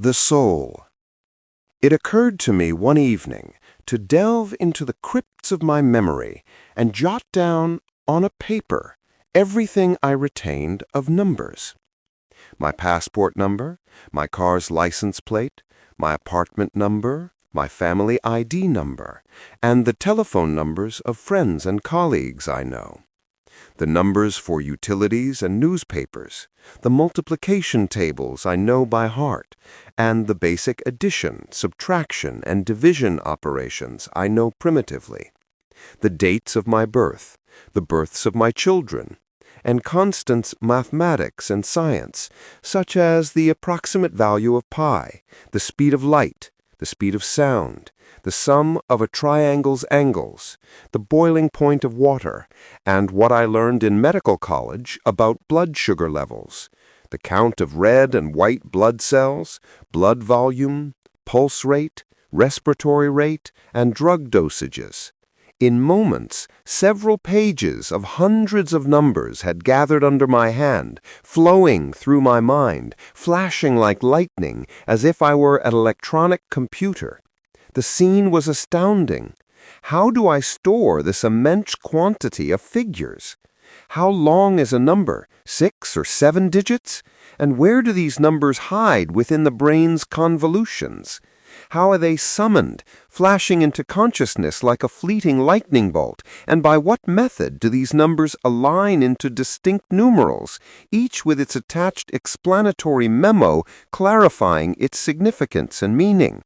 The soul. It occurred to me one evening to delve into the crypts of my memory and jot down on a paper everything I retained of numbers. My passport number, my car's license plate, my apartment number, my family ID number, and the telephone numbers of friends and colleagues I know. The numbers for utilities and newspapers, the multiplication tables I know by heart, and the basic addition, subtraction, and division operations I know primitively, the dates of my birth, the births of my children, and constants mathematics and science, such as the approximate value of pi, the speed of light, the speed of sound, the sum of a triangle's angles, the boiling point of water, and what I learned in medical college about blood sugar levels, the count of red and white blood cells, blood volume, pulse rate, respiratory rate, and drug dosages. In moments, several pages of hundreds of numbers had gathered under my hand, flowing through my mind, flashing like lightning, as if I were an electronic computer. The scene was astounding. How do I store this immense quantity of figures? How long is a number? 6 or 7 digits? And where do these numbers hide within the brain's convolutions? How are they summoned, flashing into consciousness like a fleeting lightning bolt? And by what method do these numbers align into distinct numerals, each with its attached explanatory memo clarifying its significance and meaning?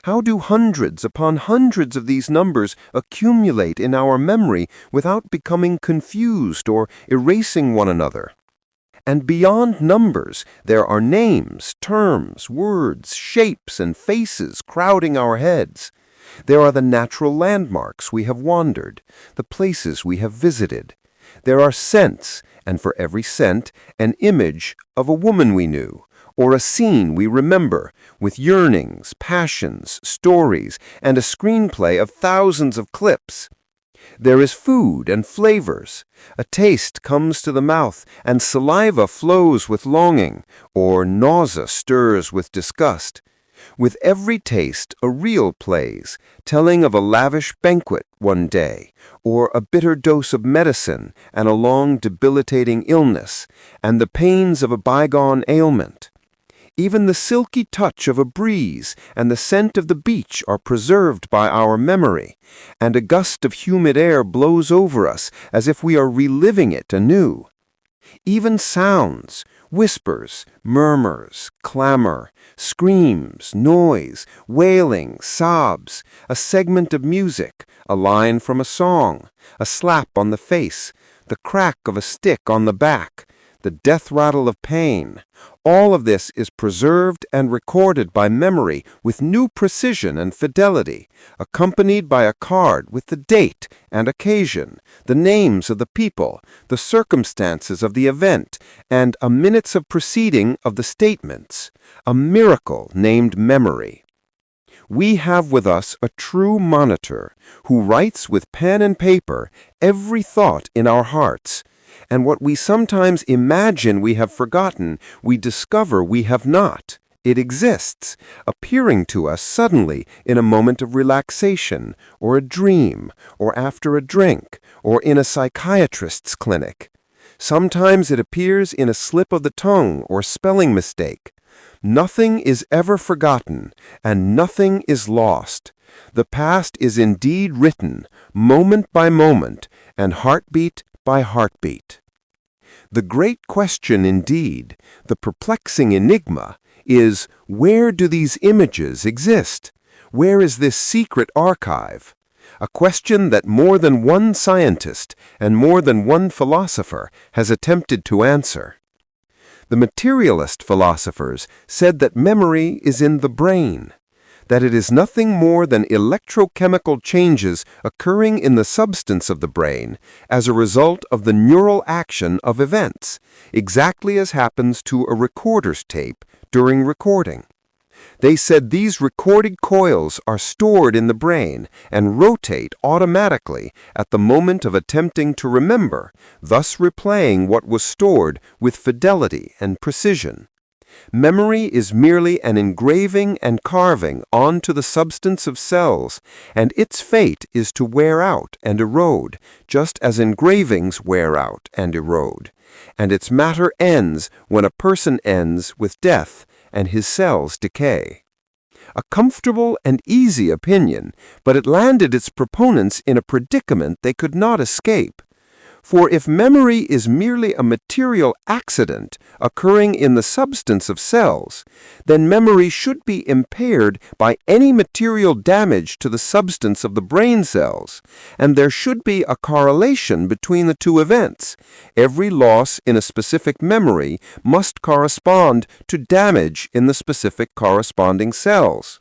How do hundreds upon hundreds of these numbers accumulate in our memory without becoming confused or erasing one another? And beyond numbers, there are names, terms, words, shapes, and faces crowding our heads. There are the natural landmarks we have wandered, the places we have visited. There are scents, and for every scent, an image of a woman we knew, or a scene we remember, with yearnings, passions, stories, and a screenplay of thousands of clips. There is food and flavors. A taste comes to the mouth, and saliva flows with longing, or nausea stirs with disgust. With every taste, a reel plays, telling of a lavish banquet one day, or a bitter dose of medicine and a long debilitating illness, and the pains of a bygone ailment. Even the silky touch of a breeze and the scent of the beach are preserved by our memory, and a gust of humid air blows over us as if we are reliving it anew. Even sounds, whispers, murmurs, clamor, screams, noise, wailing, sobs, a segment of music, a line from a song, a slap on the face, the crack of a stick on the back, the death rattle of pain, all of this is preserved and recorded by memory with new precision and fidelity, accompanied by a card with the date and occasion, the names of the people, the circumstances of the event, and a minutes of proceeding of the statements, a miracle named memory. We have with us a true monitor who writes with pen and paper every thought in our hearts, and what we sometimes imagine we have forgotten, we discover we have not. It exists, appearing to us suddenly in a moment of relaxation, or a dream, or after a drink, or in a psychiatrist's clinic. Sometimes it appears in a slip of the tongue or spelling mistake. Nothing is ever forgotten, and nothing is lost. The past is indeed written, moment by moment, and heartbeat by heartbeat. The great question indeed, the perplexing enigma, is where do these images exist? Where is this secret archive? A question that more than one scientist and more than one philosopher has attempted to answer. The materialist philosophers said that memory is in the brain, that it is nothing more than electrochemical changes occurring in the substance of the brain as a result of the neural action of events, exactly as happens to a recorder's tape during recording. They said these recorded coils are stored in the brain and rotate automatically at the moment of attempting to remember, thus replaying what was stored with fidelity and precision. Memory is merely an engraving and carving onto the substance of cells, and its fate is to wear out and erode, just as engravings wear out and erode. And its matter ends when a person ends with death and his cells decay. A comfortable and easy opinion, but it landed its proponents in a predicament they could not escape. For if memory is merely a material accident occurring in the substance of cells, then memory should be impaired by any material damage to the substance of the brain cells, and there should be a correlation between the two events. Every loss in a specific memory must correspond to damage in the specific corresponding cells.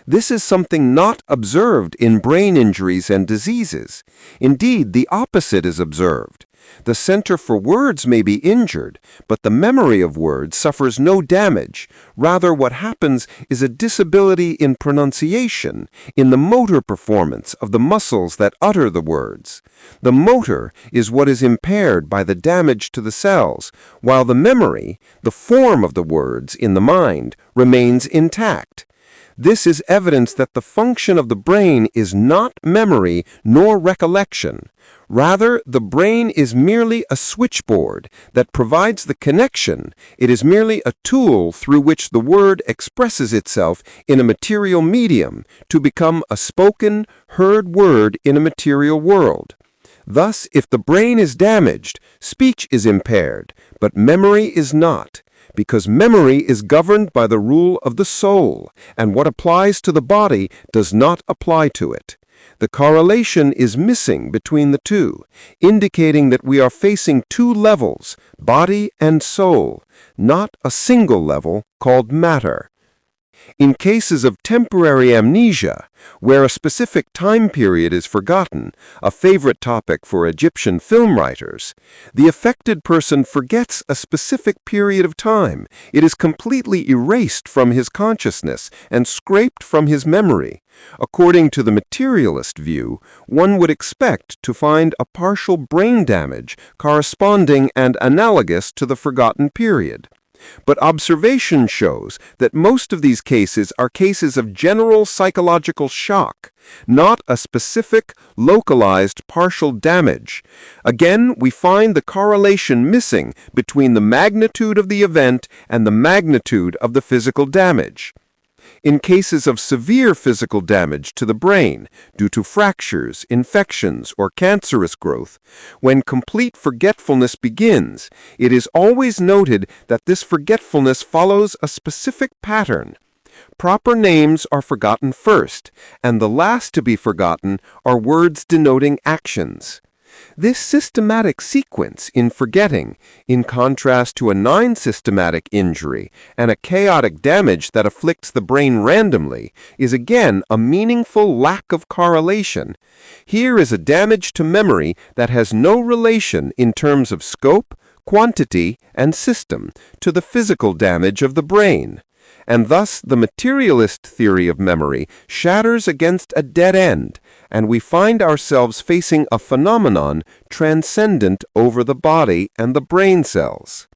This is something not observed in brain injuries and diseases. Indeed, the opposite is observed. The center for words may be injured, but the memory of words suffers no damage. Rather, what happens is a disability in pronunciation, in the motor performance of the muscles that utter the words. The motor is what is impaired by the damage to the cells, while the memory, the form of the words in the mind, remains intact. This is evidence that the function of the brain is not memory nor recollection. Rather, the brain is merely a switchboard that provides the connection. It is merely a tool through which the word expresses itself in a material medium to become a spoken, heard word in a material world. Thus, if the brain is damaged, speech is impaired, but memory is not, because memory is governed by the rule of the soul, and what applies to the body does not apply to it. The correlation is missing between the two, indicating that we are facing two levels, body and soul, not a single level called matter. In cases of temporary amnesia, where a specific time period is forgotten, a favorite topic for Egyptian film writers, the affected person forgets a specific period of time. It is completely erased from his consciousness and scraped from his memory. According to the materialist view, one would expect to find a partial brain damage corresponding and analogous to the forgotten period. But observation shows that most of these cases are cases of general psychological shock, not a specific, localized partial damage. Again, we find the correlation missing between the magnitude of the event and the magnitude of the physical damage. In cases of severe physical damage to the brain due to fractures, infections, or cancerous growth, when complete forgetfulness begins, it is always noted that this forgetfulness follows a specific pattern. Proper names are forgotten first, and the last to be forgotten are words denoting actions. This systematic sequence in forgetting, in contrast to a non-systematic injury and a chaotic damage that afflicts the brain randomly, is again a meaningful lack of correlation. Here is a damage to memory that has no relation in terms of scope, quantity, and system to the physical damage of the brain. And thus the materialist theory of memory shatters against a dead end, and we find ourselves facing a phenomenon transcendent over the body and the brain cells.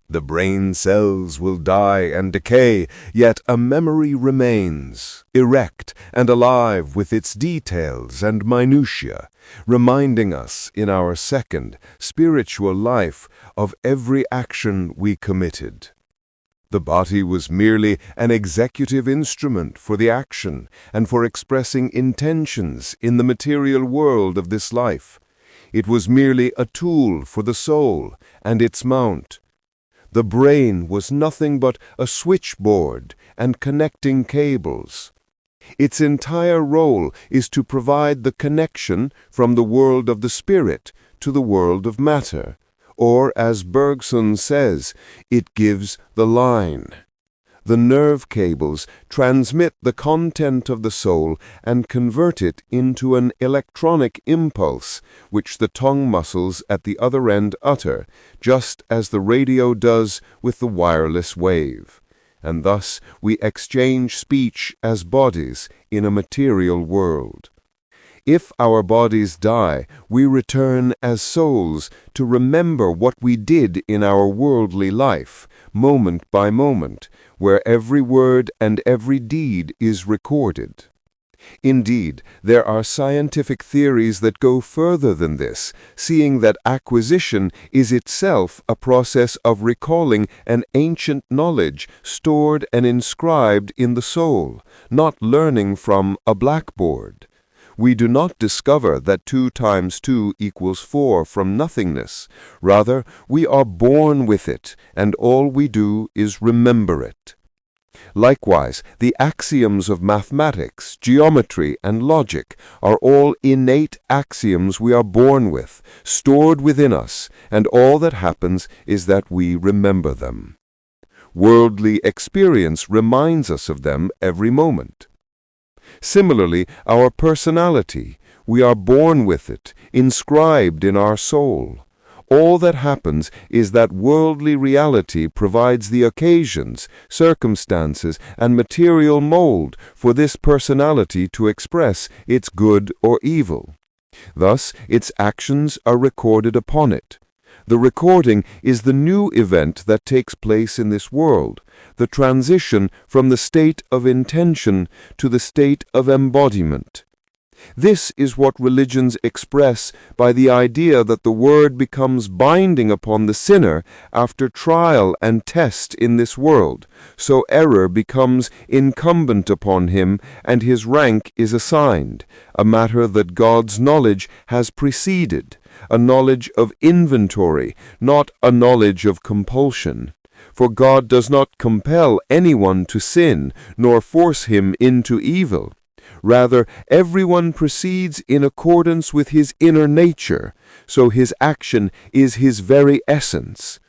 The brain cells will die and decay, yet a memory remains, erect and alive with its details and minutiae, reminding us in our second, spiritual life of every action we committed. The body was merely an executive instrument for the action and for expressing intentions in the material world of this life. It was merely a tool for the soul and its mount. The brain was nothing but a switchboard and connecting cables. Its entire role is to provide the connection from the world of the spirit to the world of matter. Or, as Bergson says, it gives the line. The nerve cables transmit the content of the soul and convert it into an electronic impulse, which the tongue muscles at the other end utter, just as the radio does with the wireless wave. And thus we exchange speech as bodies in a material world. If our bodies die, we return as souls to remember what we did in our worldly life, moment by moment, where every word and every deed is recorded. Indeed, there are scientific theories that go further than this, seeing that acquisition is itself a process of recalling an ancient knowledge stored and inscribed in the soul, not learning from a blackboard. We do not discover that 2 times 2 equals 4 from nothingness. Rather, we are born with it, and all we do is remember it. Likewise, the axioms of mathematics, geometry, and logic are all innate axioms we are born with, stored within us, and all that happens is that we remember them. Worldly experience reminds us of them every moment. Similarly, our personality, we are born with it, inscribed in our soul. All that happens is that worldly reality provides the occasions, circumstances, and material mold for this personality to express its good or evil. Thus, its actions are recorded upon it. The recording is the new event that takes place in this world, the transition from the state of intention to the state of embodiment. This is what religions express by the idea that the word becomes binding upon the sinner after trial and test in this world, so error becomes incumbent upon him and his rank is assigned, a matter that God's knowledge has preceded, a knowledge of inventory, not a knowledge of compulsion. For God does not compel anyone to sin, nor force him into evil. Rather, everyone proceeds in accordance with his inner nature, so his action is his very essence.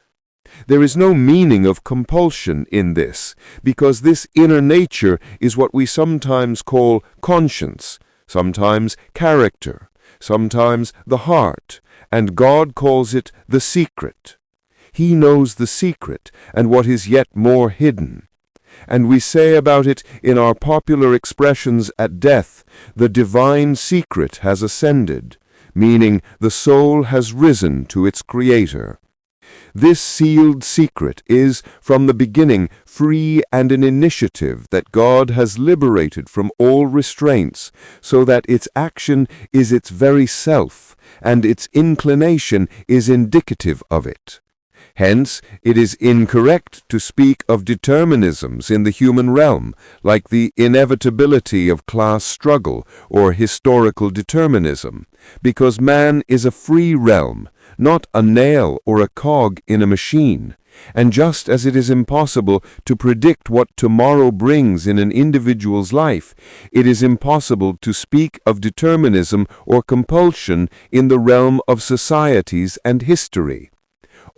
There is no meaning of compulsion in this, because this inner nature is what we sometimes call conscience, sometimes character, sometimes the heart, and God calls it the secret. He knows the secret and what is yet more hidden. And we say about it in our popular expressions at death, the divine secret has ascended, meaning the soul has risen to its Creator. This sealed secret is, from the beginning, free and an initiative that God has liberated from all restraints, so that its action is its very self, and its inclination is indicative of it. Hence, it is incorrect to speak of determinisms in the human realm, like the inevitability of class struggle or historical determinism, because man is a free realm, not a nail or a cog in a machine. And just as it is impossible to predict what tomorrow brings in an individual's life, it is impossible to speak of determinism or compulsion in the realm of societies and history.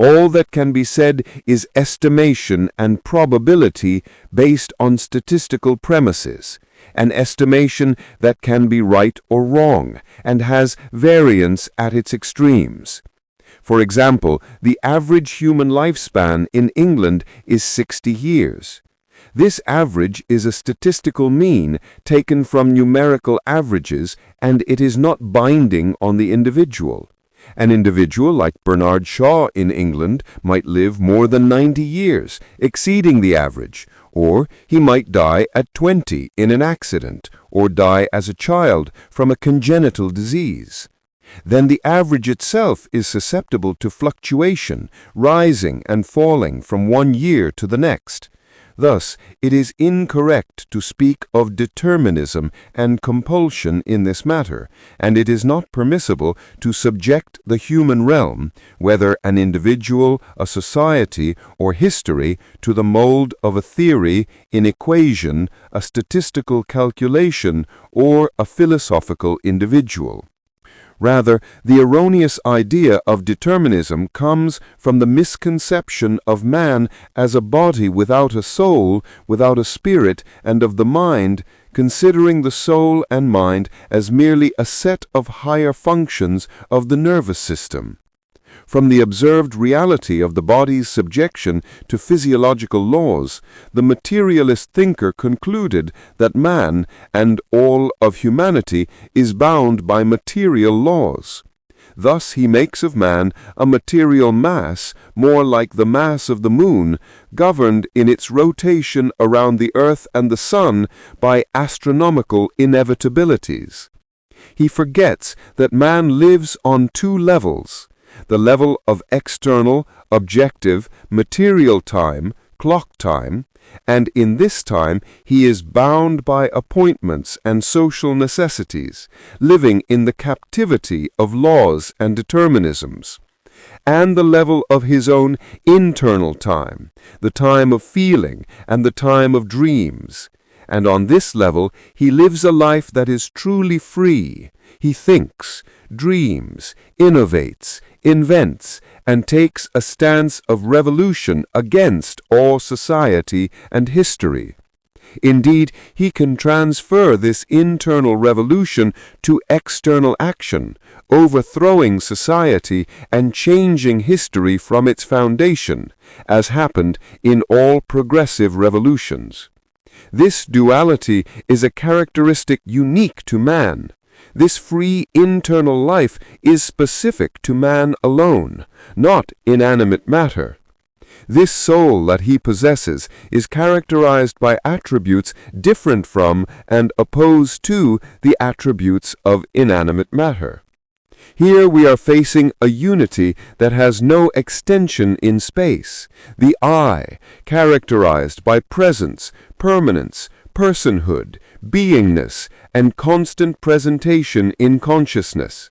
All that can be said is estimation and probability based on statistical premises, an estimation that can be right or wrong, and has variance at its extremes. For example, the average human lifespan in England is 60 years. This average is a statistical mean taken from numerical averages, and it is not binding on the individual. An individual like Bernard Shaw in England might live more than 90 years, exceeding the average, or he might die at 20 in an accident, or die as a child from a congenital disease. Then the average itself is susceptible to fluctuation, rising and falling from one year to the next. Thus, it is incorrect to speak of determinism and compulsion in this matter, and it is not permissible to subject the human realm, whether an individual, a society, or history, to the mold of a theory, an equation, a statistical calculation, or a philosophical individual. Rather, the erroneous idea of determinism comes from the misconception of man as a body without a soul, without a spirit, and of the mind, considering the soul and mind as merely a set of higher functions of the nervous system. From the observed reality of the body's subjection to physiological laws, the materialist thinker concluded that man, and all of humanity, is bound by material laws. Thus he makes of man a material mass, more like the mass of the moon, governed in its rotation around the earth and the sun by astronomical inevitabilities. He forgets that man lives on two levels: the level of external, objective, material time, clock time, and in this time he is bound by appointments and social necessities, living in the captivity of laws and determinisms, and the level of his own internal time, the time of feeling and the time of dreams. And on this level he lives a life that is truly free. He thinks, dreams, innovates, invents, and takes a stance of revolution against all society and history. Indeed, he can transfer this internal revolution to external action, overthrowing society and changing history from its foundation, as happened in all progressive revolutions. This duality is a characteristic unique to man. This free internal life is specific to man alone, not inanimate matter. This soul that he possesses is characterized by attributes different from and opposed to the attributes of inanimate matter. Here we are facing a unity that has no extension in space, the I, characterized by presence, permanence, personhood, beingness, and constant presentation in consciousness.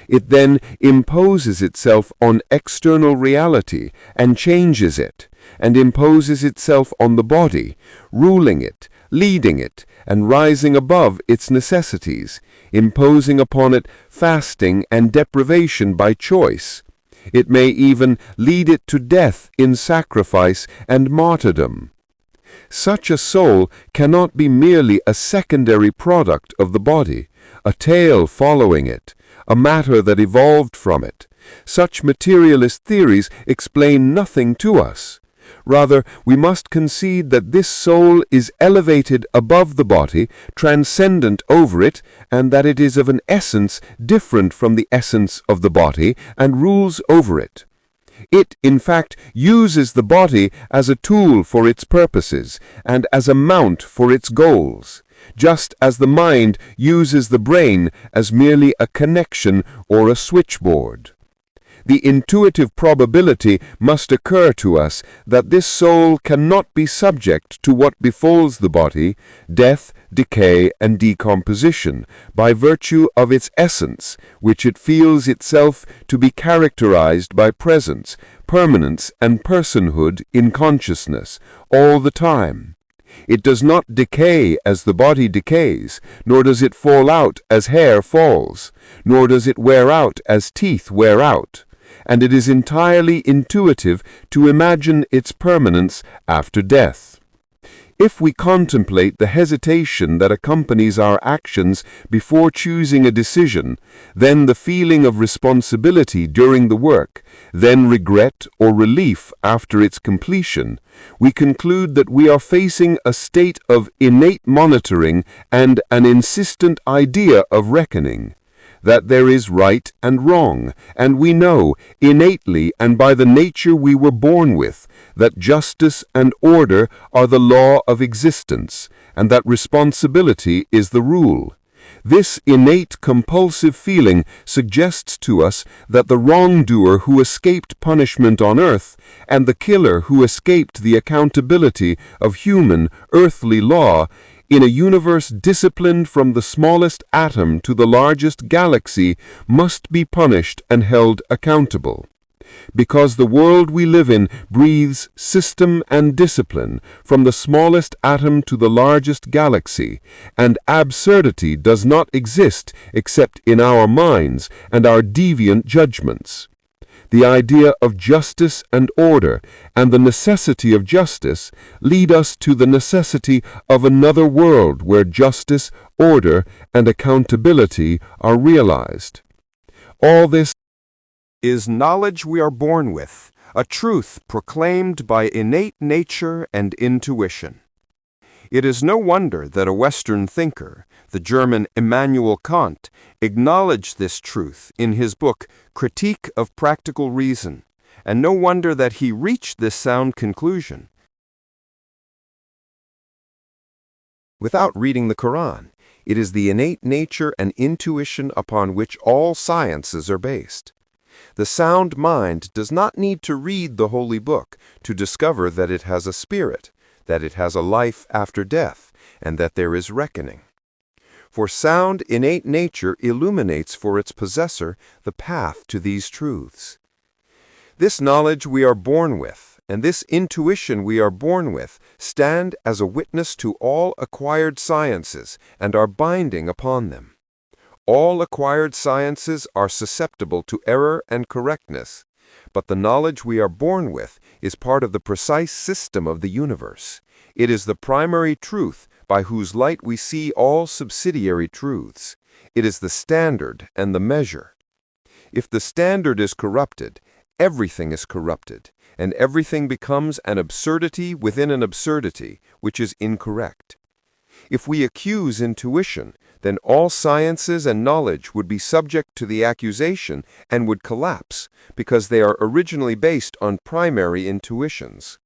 It then imposes itself on external reality and changes it, and imposes itself on the body, ruling it, leading it, and rising above its necessities, imposing upon it fasting and deprivation by choice. It may even lead it to death in sacrifice and martyrdom. Such a soul cannot be merely a secondary product of the body, a tail following it, a matter that evolved from it. Such materialist theories explain nothing to us. Rather, we must concede that this soul is elevated above the body, transcendent over it, and that it is of an essence different from the essence of the body and rules over it. It, in fact, uses the body as a tool for its purposes and as a mount for its goals, just as the mind uses the brain as merely a connection or a switchboard. The intuitive probability must occur to us that this soul cannot be subject to what befalls the body, death, decay, and decomposition, by virtue of its essence, which it feels itself to be characterized by presence, permanence, and personhood in consciousness, all the time. It does not decay as the body decays, nor does it fall out as hair falls, nor does it wear out as teeth wear out, and it is entirely intuitive to imagine its permanence after death. If we contemplate the hesitation that accompanies our actions before choosing a decision, then the feeling of responsibility during the work, then regret or relief after its completion, we conclude that we are facing a state of innate monitoring and an insistent idea of reckoning, that there is right and wrong, and we know, innately and by the nature we were born with, that justice and order are the law of existence, and that responsibility is the rule. This innate compulsive feeling suggests to us that the wrongdoer who escaped punishment on earth, and the killer who escaped the accountability of human, earthly law, in a universe disciplined from the smallest atom to the largest galaxy, must be punished and held accountable. Because the world we live in breathes system and discipline from the smallest atom to the largest galaxy, and absurdity does not exist except in our minds and our deviant judgments. The idea of justice and order and the necessity of justice lead us to the necessity of another world where justice, order, and accountability are realized. All this is knowledge we are born with, a truth proclaimed by innate nature and intuition. It is no wonder that a Western thinker, the German Immanuel Kant, acknowledged this truth in his book Critique of Practical Reason, and no wonder that he reached this sound conclusion without reading the Quran. It is the innate nature and intuition upon which all sciences are based. The sound mind does not need to read the holy book to discover that it has a spirit, that it has a life after death, and that there is reckoning. For sound innate nature illuminates for its possessor the path to these truths. This knowledge we are born with, and this intuition we are born with, stand as a witness to all acquired sciences and are binding upon them. All acquired sciences are susceptible to error and correctness, but the knowledge we are born with is part of the precise system of the universe. It is the primary truth by whose light we see all subsidiary truths. It is the standard and the measure. If the standard is corrupted, everything is corrupted, and everything becomes an absurdity within an absurdity, which is incorrect. If we accuse intuition, then all sciences and knowledge would be subject to the accusation and would collapse, because they are originally based on primary intuitions.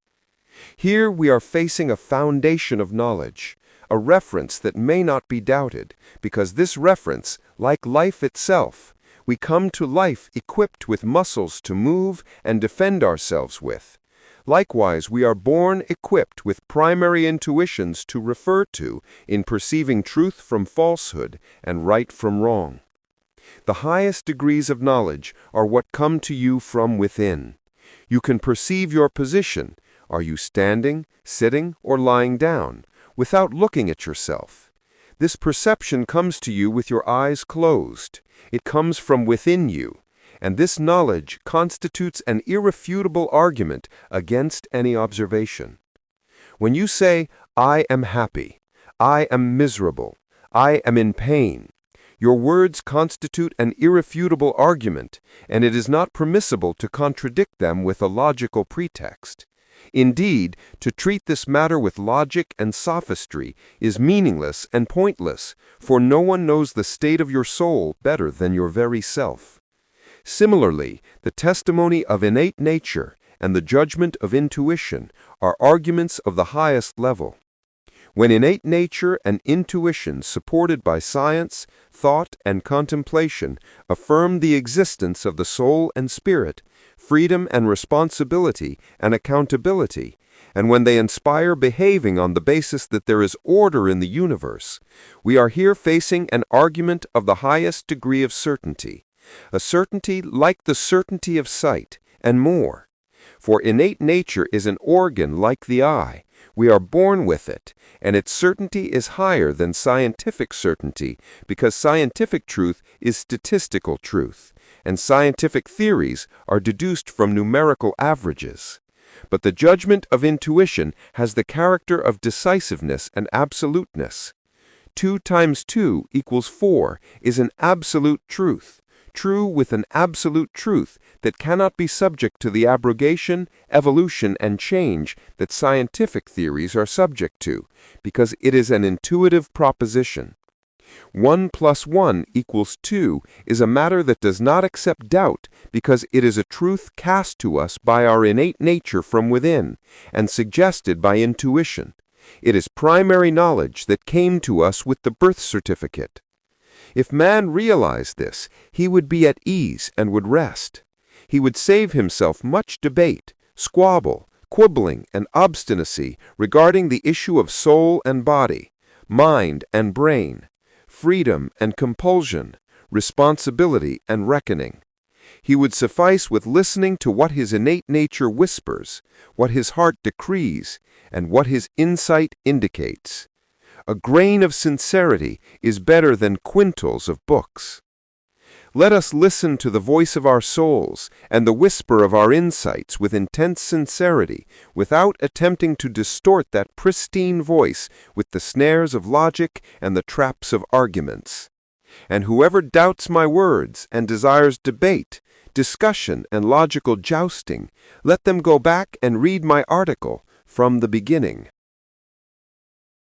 Here we are facing a foundation of knowledge, a reference that may not be doubted, because this reference, like life itself, we come to life equipped with muscles to move and defend ourselves with. Likewise, we are born equipped with primary intuitions to refer to in perceiving truth from falsehood and right from wrong. The highest degrees of knowledge are what come to you from within. You can perceive your position. Are you standing, sitting, or lying down, without looking at yourself? This perception comes to you with your eyes closed. It comes from within you, and this knowledge constitutes an irrefutable argument against any observation. When you say, "I am happy," "I am miserable," "I am in pain," your words constitute an irrefutable argument, and it is not permissible to contradict them with a logical pretext. Indeed, to treat this matter with logic and sophistry is meaningless and pointless, for no one knows the state of your soul better than your very self. Similarly, the testimony of innate nature and the judgment of intuition are arguments of the highest level. When innate nature and intuition, supported by science, thought, and contemplation, affirm the existence of the soul and spirit, freedom and responsibility and accountability, and when they inspire behaving on the basis that there is order in the universe, we are here facing an argument of the highest degree of certainty, a certainty like the certainty of sight, and more. For innate nature is an organ like the eye. We are born with it, and its certainty is higher than scientific certainty because scientific truth is statistical truth, and scientific theories are deduced from numerical averages. But the judgment of intuition has the character of decisiveness and absoluteness. 2 times 2 equals 4 is an absolute truth, true with an absolute truth that cannot be subject to the abrogation, evolution, and change that scientific theories are subject to, because it is an intuitive proposition. 1 plus 1 equals 2 is a matter that does not accept doubt because it is a truth cast to us by our innate nature from within and suggested by intuition. It is primary knowledge that came to us with the birth certificate. If man realized this, he would be at ease and would rest. He would save himself much debate, squabble, quibbling, and obstinacy regarding the issue of soul and body, mind and brain, freedom and compulsion, responsibility and reckoning. He would suffice with listening to what his innate nature whispers, what his heart decrees, and what his insight indicates. A grain of sincerity is better than quintals of books. Let us listen to the voice of our souls and the whisper of our insights with intense sincerity, without attempting to distort that pristine voice with the snares of logic and the traps of arguments. And whoever doubts my words and desires debate, discussion, and logical jousting, let them go back and read my article from the beginning.